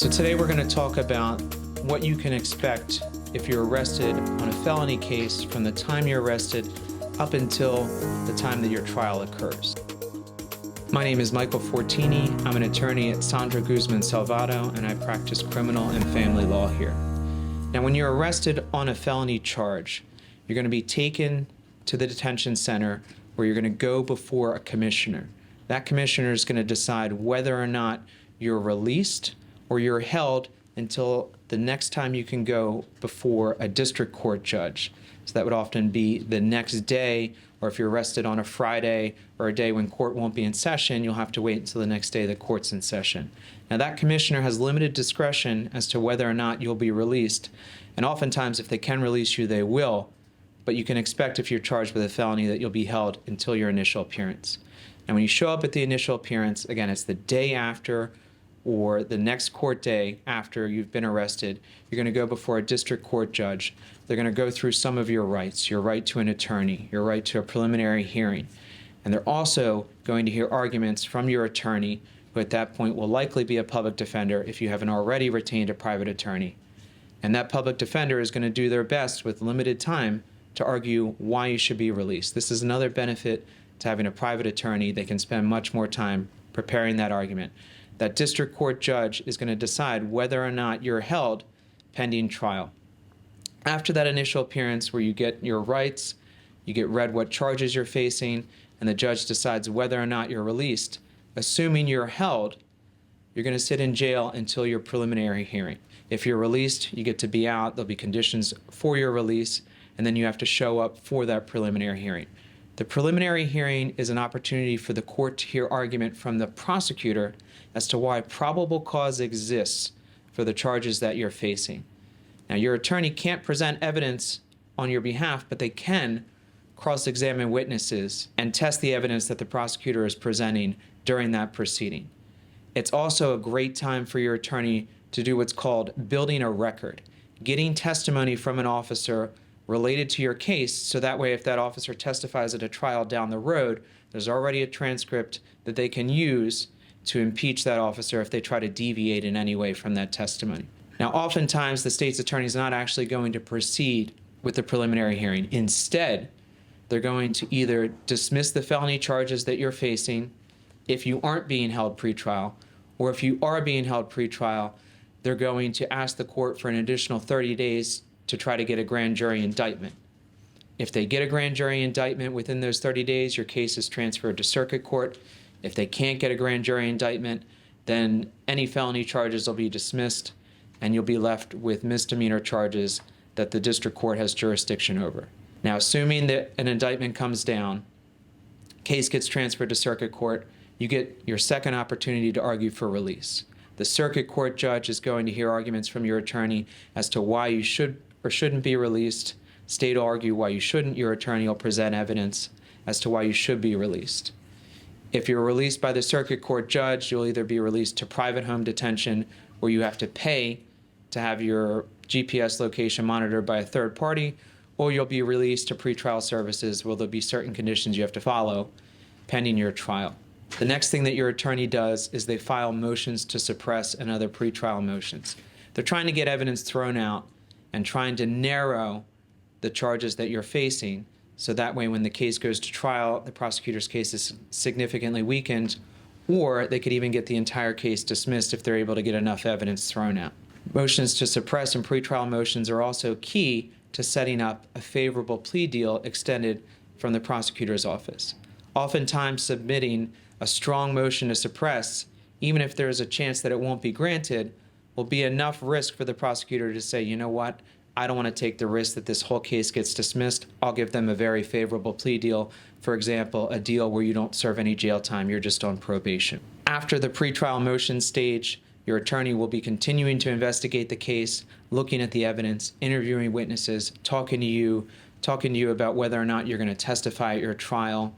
So today we're going to talk about what you can expect if you're arrested on a felony case from the time you're arrested up until the time that your trial occurs. My name is Michael Fortini. I'm an attorney at Sandra, Guzman-Salvado, and I practice criminal and family law here. Now, when you're arrested on a felony charge, you're going to be taken to the detention center where you're going to go before a commissioner. That commissioner is going to decide whether or not you're released or you're held until the next time you can go before a district court judge. So that would often be the next day, or if you're arrested on a Friday or a day when court won't be in session, you'll have to wait until the next day the court's in session. Now, that commissioner has limited discretion as to whether or not you'll be released, and oftentimes if they can release you, they will, but you can expect if you're charged with a felony that you'll be held until your initial appearance. And when you show up at the initial appearance, again, it's the day after or the next court day after you've been arrested, you're going to go before a district court judge. They're going to go through some of your rights, your right to an attorney, your right to a preliminary hearing. And they're also going to hear arguments from your attorney, who at that point will likely be a public defender if you haven't already retained a private attorney. And that public defender is going to do their best with limited time to argue why you should be released. This is another benefit to having a private attorney. They can spend much more time preparing that argument. That district court judge is going to decide whether or not you're held pending trial. After that initial appearance where you get your rights, you get read what charges you're facing, and the judge decides whether or not you're released, assuming you're held, you're going to sit in jail until your preliminary hearing. If you're released, you get to be out. There'll be conditions for your release, and then you have to show up for that preliminary hearing. The preliminary hearing is an opportunity for the court to hear argument from the prosecutor as to why probable cause exists for the charges that you're facing. Now, your attorney can't present evidence on your behalf, but they can cross-examine witnesses and test the evidence that the prosecutor is presenting during that proceeding. It's also a great time for your attorney to do what's called building a record, getting testimony from an officer related to your case, so that way if that officer testifies at a trial down the road, there's already a transcript that they can use to impeach that officer if they try to deviate in any way from that testimony. Now, oftentimes the state's attorney is not actually going to proceed with the preliminary hearing. Instead, they're going to either dismiss the felony charges that you're facing if you aren't being held pretrial, or if you are being held pretrial, they're going to ask the court for an additional 30 days to try to get a grand jury indictment. If they get a grand jury indictment within those 30 days, your case is transferred to circuit court. If they can't get a grand jury indictment, then any felony charges will be dismissed, and you'll be left with misdemeanor charges that the district court has jurisdiction over. Now, assuming that an indictment comes down, case gets transferred to circuit court, you get your second opportunity to argue for release. The circuit court judge is going to hear arguments from your attorney as to why you should or shouldn't be released. State will argue why you shouldn't. Your attorney will present evidence as to why you should be released. If you're released by the circuit court judge, you'll either be released to private home detention, where you have to pay to have your GPS location monitored by a third party, or you'll be released to pretrial services, where there'll be certain conditions you have to follow pending your trial. The next thing that your attorney does is they file motions to suppress and other pretrial motions. They're trying to get evidence thrown out and trying to narrow the charges that you're facing, so that way when the case goes to trial, the prosecutor's case is significantly weakened, or they could even get the entire case dismissed if they're able to get enough evidence thrown out. Motions to suppress and pretrial motions are also key to setting up a favorable plea deal extended from the prosecutor's office. Oftentimes, submitting a strong motion to suppress, even if there's a chance that it won't be granted, will be enough risk for the prosecutor to say, you know what, I don't want to take the risk that this whole case gets dismissed. I'll give them a very favorable plea deal. For example, a deal where you don't serve any jail time, you're just on probation. After the pretrial motion stage, your attorney will be continuing to investigate the case, looking at the evidence, interviewing witnesses, talking to you about whether or not you're going to testify at your trial.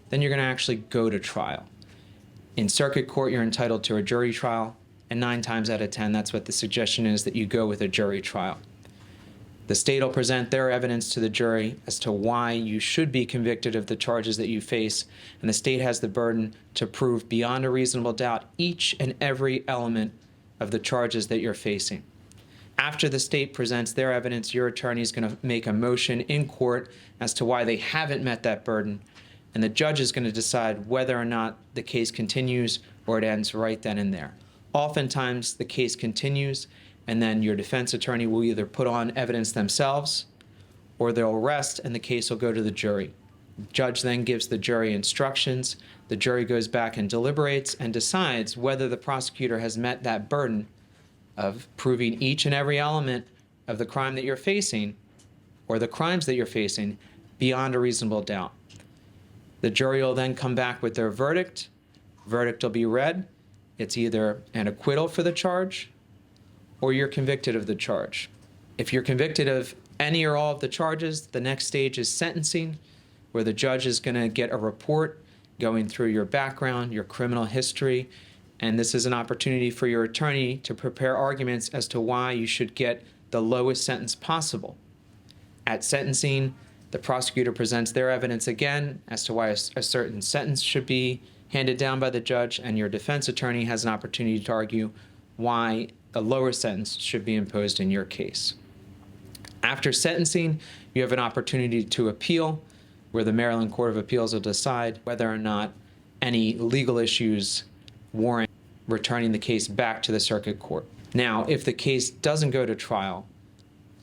Then you're going to actually go to trial. In circuit court, you're entitled to a jury trial, and 9 times out of 10, that's what the suggestion is, that you go with a jury trial. The state will present their evidence to the jury as to why you should be convicted of the charges that you face, and the state has the burden to prove beyond a reasonable doubt each and every element of the charges that you're facing. After the state presents their evidence, your attorney is going to make a motion in court as to why they haven't met that burden, and the judge is going to decide whether or not the case continues or it ends right then and there. Oftentimes, the case continues, and then your defense attorney will either put on evidence themselves or they'll rest and the case will go to the jury. The judge then gives the jury instructions. The jury goes back and deliberates and decides whether the prosecutor has met that burden of proving each and every element of the crime that you're facing or the crimes that you're facing beyond a reasonable doubt. The jury will then come back with their verdict. Verdict will be read. It's either an acquittal for the charge or you're convicted of the charge. If you're convicted of any or all of the charges, the next stage is sentencing, where the judge is going to get a report going through your background, your criminal history, and this is an opportunity for your attorney to prepare arguments as to why you should get the lowest sentence possible. At sentencing, the prosecutor presents their evidence again as to why a certain sentence should be handed down by the judge, and your defense attorney has an opportunity to argue why a lower sentence should be imposed in your case. After sentencing, you have an opportunity to appeal, where the Maryland Court of Appeals will decide whether or not any legal issues warrant returning the case back to the circuit court. Now, if the case doesn't go to trial,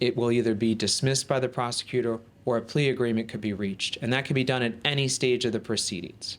it will either be dismissed by the prosecutor or a plea agreement could be reached, and that can be done at any stage of the proceedings.